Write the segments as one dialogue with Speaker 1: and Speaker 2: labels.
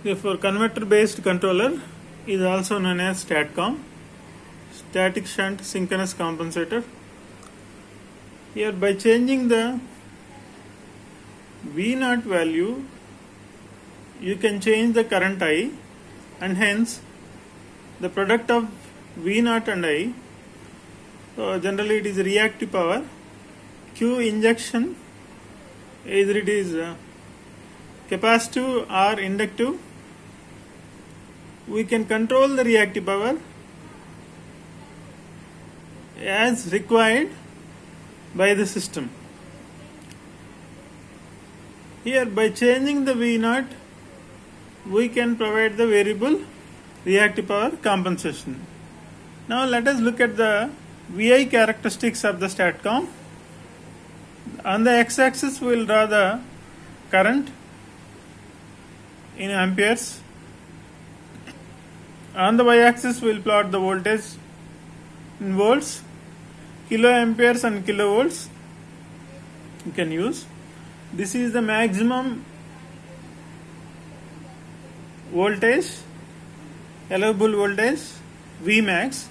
Speaker 1: Therefore, converter-based controller is also known as STATCOM, static shunt synchronous compensator. Here, by changing the V0 value, you can change the current I, and hence the product of V0 and I. So generally, it is reactive power. Q injection, either it is capacitive or inductive. We can control the reactive power as required by the system. Here, by changing the V0, we can provide the variable reactive power compensation. Now let us look at the VI characteristics of the STATCOM. On the x-axis we will draw the current in amperes. On the y-axis we will plot the voltage in volts, kiloamperes and kilovolts you can use. This is the maximum voltage, allowable voltage Vmax,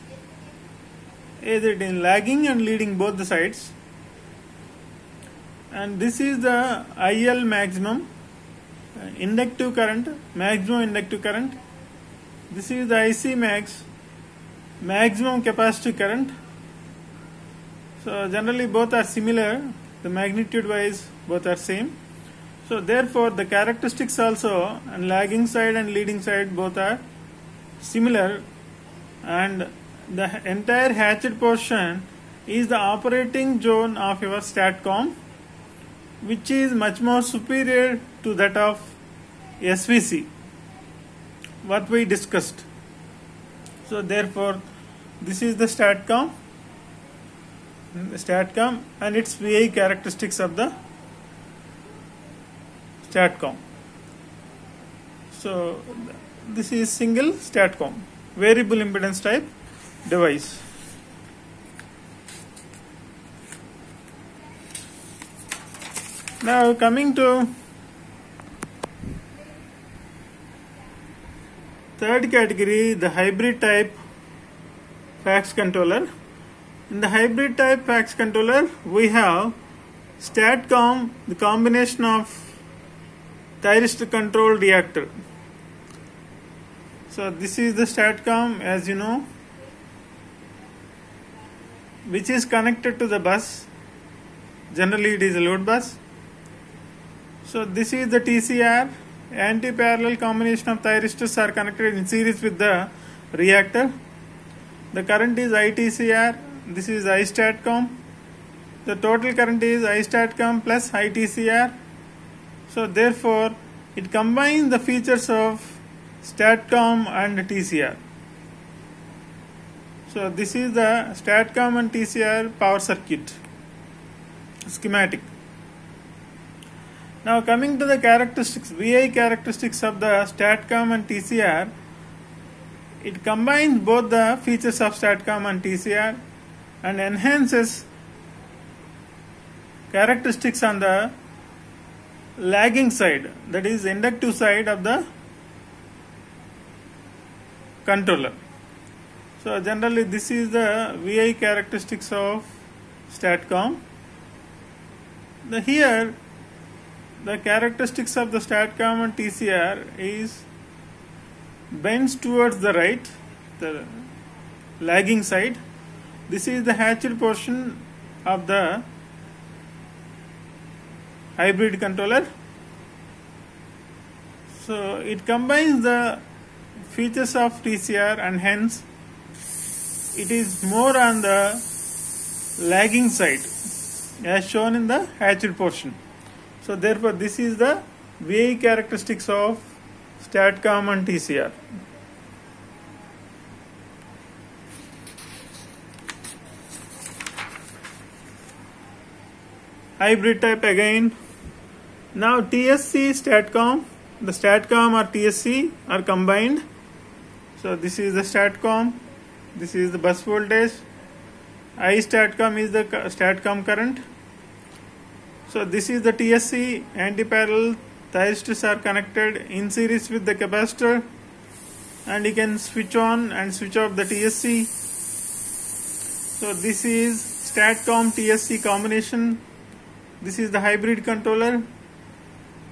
Speaker 1: either in lagging and leading both the sides. And this is the IL maximum, inductive current, maximum inductive current. This is the IC max, maximum capacitive current. So generally both are similar, the magnitude wise both are same. So therefore the characteristics also on lagging side and leading side both are similar, and the entire hatched portion is the operating zone of your STATCOM, which is much more superior to that of SVC, what we discussed. So therefore this is the STATCOM and its VI characteristics of the STATCOM. So this is single STATCOM, variable impedance type device. Now coming to third category, the hybrid type FACS controller. In the hybrid type FACS controller, we have STATCOM, the combination of thyristor control reactor. So this is the STATCOM, as you know, which is connected to the bus. Generally it is a load bus. So this is the TCR, anti-parallel combination of thyristors are connected in series with the reactor. The current is ITCR, this is iSTATCOM. The total current is iSTATCOM plus ITCR. So therefore it combines the features of STATCOM and TCR. So this is the STATCOM and TCR power circuit schematic. Now coming to the characteristics, VI characteristics of the STATCOM and TCR, it combines both the features of STATCOM and TCR and enhances characteristics on the lagging side, that is inductive side of the controller. So generally this is the VI characteristics of STATCOM. Here the characteristics of the STATCOM and TCR is bends towards the right, the lagging side. This is the hatched portion of the hybrid controller. So it combines the features of TCR and hence it is more on the lagging side as shown in the hatched portion. So therefore this is the VI characteristics of STATCOM and TCR. Hybrid type again. Now TSC STATCOM, the STATCOM or TSC are combined. So this is the STATCOM, this is the bus voltage, I STATCOM is the STATCOM current. So this is the TSC, anti-parallel thyristors are connected in series with the capacitor, and you can switch on and switch off the TSC. So this is STATCOM TSC combination. This is the hybrid controller,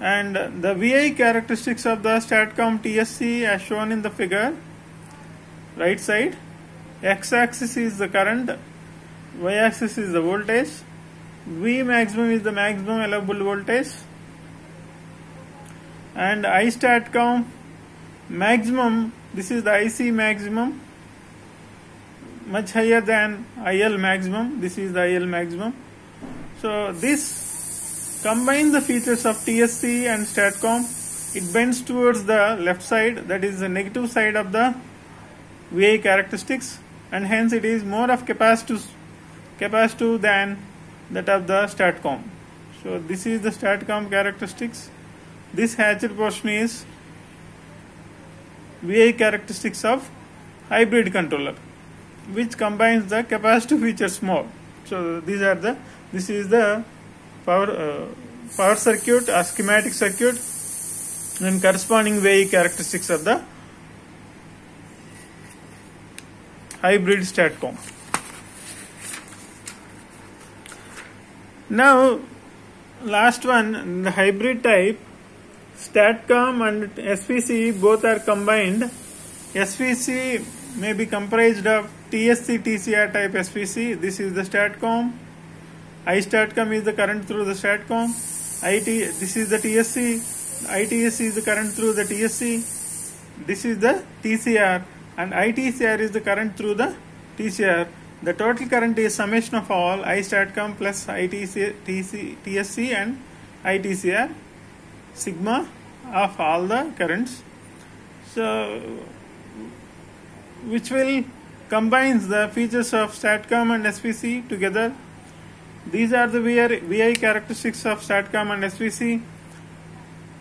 Speaker 1: and the VI characteristics of the STATCOM TSC as shown in the figure. Right side, x-axis is the current, y-axis is the voltage. V maximum is the maximum allowable voltage, and I STATCOM maximum, this is the IC maximum, much higher than IL maximum. This is the IL maximum. So this combines the features of TSC and STATCOM. It bends towards the left side, that is the negative side of the VI characteristics, and hence it is more of capacitive than that of the STATCOM. So this is the STATCOM characteristics. This hatched portion is VI characteristics of hybrid controller, which combines the capacitive features more. So this is the power circuit or schematic circuit and corresponding VI characteristics of the hybrid STATCOM. Now, last one, the hybrid type, STATCOM and SVC both are combined. SVC may be comprised of TSC, TCR type SVC. This is the STATCOM. I STATCOM is the current through the STATCOM. This is the TSC. ITSC is the current through the TSC. This is the TCR. And ITCR is the current through the TCR. The total current is summation of all I STATCOM plus TSC and ITCR, sigma of all the currents. So, which will combines the features of STATCOM and SVC together. These are the VI characteristics of STATCOM and SVC.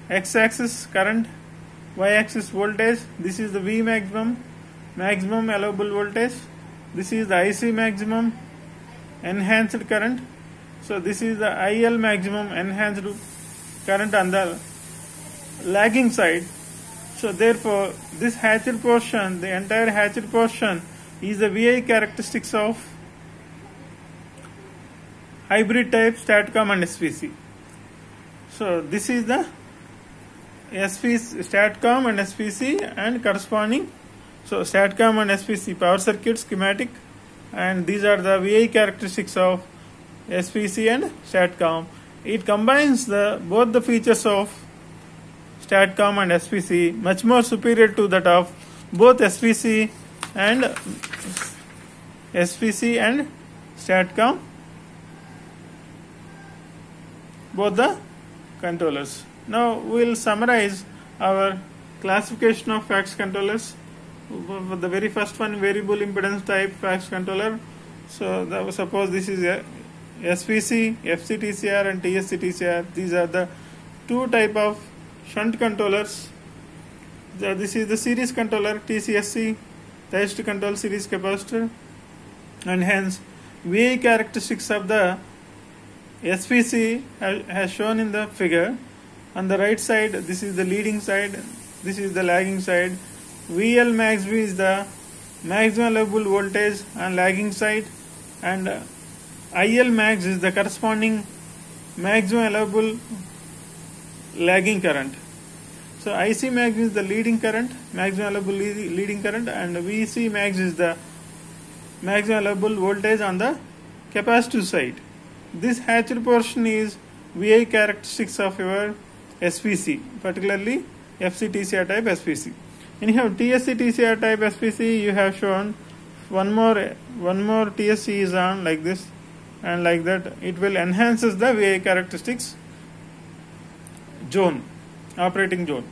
Speaker 1: X-axis current, y-axis voltage. This is the V maximum allowable voltage. This is the IC maximum enhanced current. So this is the IL maximum enhanced current on the lagging side. So therefore this hatched portion, the entire hatched portion is the VI characteristics of hybrid type STATCOM and SVC. So this is the STATCOM and SVC and corresponding. So STATCOM and SVC power circuit schematic, and these are the VI characteristics of SVC and STATCOM. It combines both the features of STATCOM and SVC, much more superior to that of both SVC and STATCOM, both the controllers. Now we will summarize our classification of FACTS controllers. For the very first one, variable impedance type FACTS controller. So suppose this is a SVC, FCTCR and TSC-TCR. These are the two type of shunt controllers. This is the series controller TCSC, that is to control series capacitor, and hence VI characteristics of the SVC has shown in the figure. On the right side, this is the leading side, this is the lagging side. VL max V is the maximum allowable voltage on lagging side, and IL max is the corresponding maximum allowable lagging current. So IC max is the leading current, maximum allowable leading current, and VC max is the maximum allowable voltage on the capacitive side. This hatched portion is VI characteristics of your SVC, particularly FCTCR type SVC. Anyhow, TSC TCR type SVC, you have shown one more TSC is on like this and like that. It will enhances the VI characteristics zone, operating zone.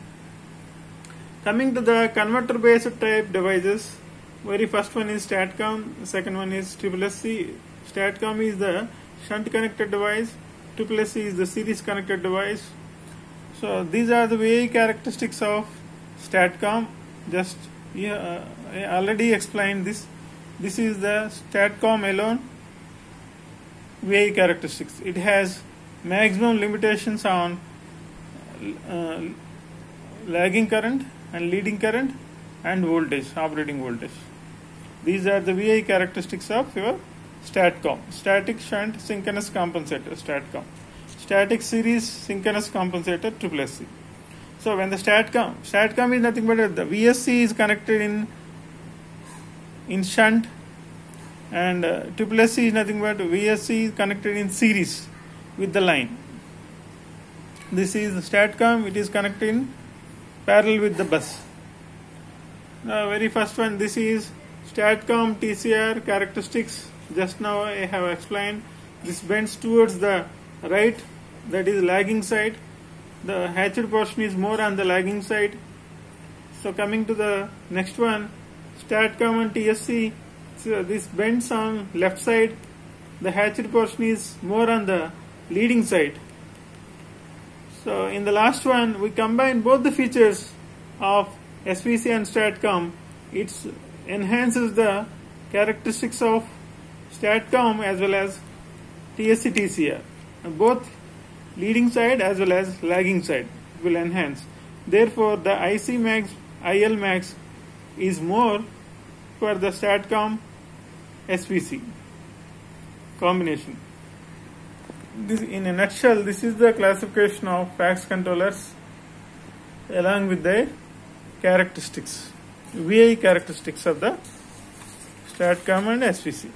Speaker 1: Coming to the converter based type devices, very first one is STATCOM, second one is SSC. STATCOM is the shunt connected device, SSC is the series connected device. So these are the VI characteristics of STATCOM. Just I already explained this. This is the STATCOM alone VI characteristics. It has maximum limitations on lagging current and leading current and voltage, operating voltage. These are the VI characteristics of your STATCOM, static shunt synchronous compensator, STATCOM, static series synchronous compensator, SSC. So when the STATCOM is nothing but the VSC is connected in shunt, and SSC is nothing but VSC is connected in series with the line. This is STATCOM, it is connected in parallel with the bus. The very first one, this is STATCOM TCR characteristics. Just now I have explained. This bends towards the right, that is lagging side. The hatched portion is more on the lagging side. So coming to the next one, STATCOM and TSC, so this bends on left side. The hatched portion is more on the leading side. So in the last one, we combine both the features of SVC and STATCOM. It enhances the characteristics of STATCOM as well as TSC TCR. Both leading side as well as lagging side will enhance. Therefore, the IC max, IL max is more for the STATCOM SVC combination. This, in a nutshell, this is the classification of FACS controllers along with their characteristics, VI characteristics of the STATCOM and SVC.